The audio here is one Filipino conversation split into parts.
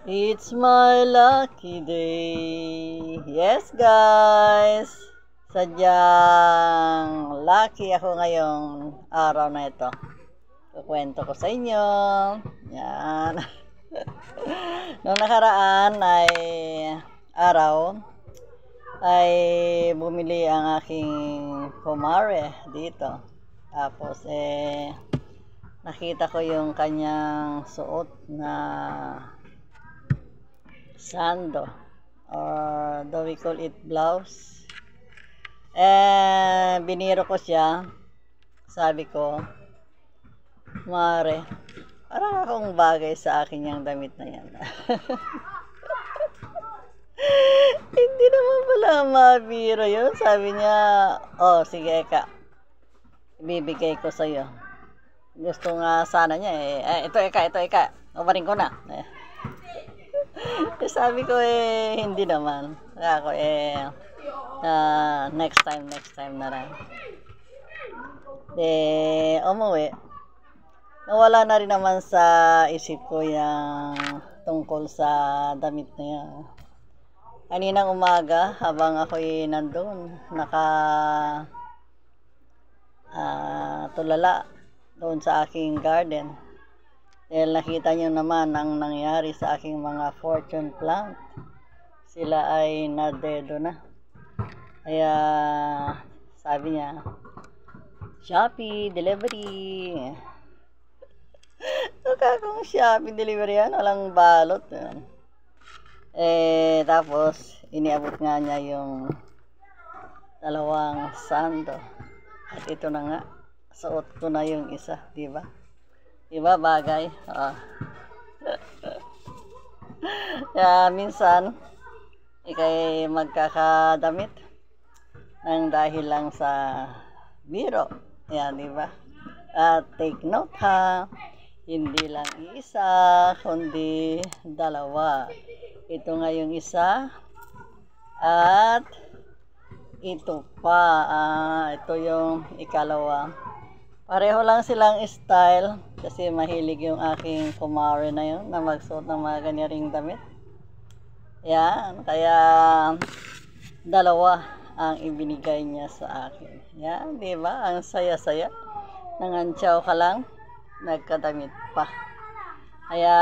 It's my lucky day. Yes, guys. Sadyang lucky ako ngayong araw na ito. Kukwento ko sa inyo. Yan. Noong nakaraan ay araw ay bumili ang aking kumare dito. Tapos nakita ko yung kanyang suot na sando, or do we call it blouse. Biniro ko siya. Sabi ko, Mare, parang akong bagay sa akin yung damit na yan. Hindi naman pala mabiro yun. Sabi niya, oh sige Eka, ibibigay ko sa'yo. Gusto nga sana niya ito Eka, umarin ko na. Sabi ko hindi naman. Ako next time na lang. Umuwi. Nawala na rin naman sa isip ko yung tungkol sa damit na yan. Kaninang umaga, habang ako'y nandun, tulala doon sa aking garden. Dahil nakita nyo naman ang nangyari sa aking mga fortune plant. Sila ay nadedo na. Kaya sabi niya, Shopee delivery. Kung Shopee delivery yan, walang balot yan. Tapos iniabot nga niya yung dalawang sando. At ito na nga, suot ko na yung isa, di ba? Diba bagay? Kaya minsan ikay magkakadamit ng dahil lang sa biro. Yan, diba? At take note ha, hindi lang isa kundi dalawa. Ito nga yung isa at ito pa, ito yung ikalawa. Pareho lang silang style kasi mahilig yung aking kumare na yun na magsuot ng mga ganyaring damit. Yan, kaya dalawa ang ibinigay niya sa akin. Yan, di ba? Ang saya-saya. Nangantsaw ka lang, nagkadamit pa. Kaya,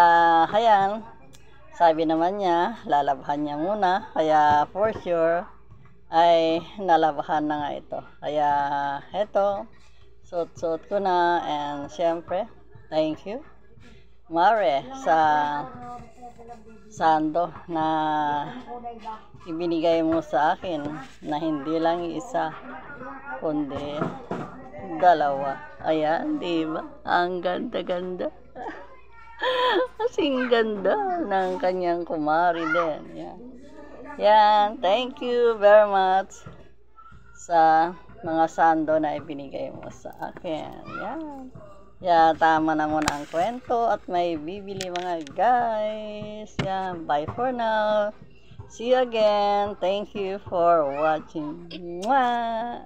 hayan, sabi naman niya, lalabhan niya muna. Kaya for sure, ay nalabhan na nga ito. Kaya, eto, suot ko na, and syempre, thank you, Mare, sa sando na ibinigay mo sa akin na hindi lang isa, kundi dalawa. Ayan, diba? Ang ganda-ganda. Kasing ganda ng kanyang kumari din. Yan. Yan, thank you very much sa mga sando na ibinigay mo sa akin. Yan. Yan, tama na muna ang kwento at may bibili mga guys. Yan, bye for now. See you again. Thank you for watching. Mwah!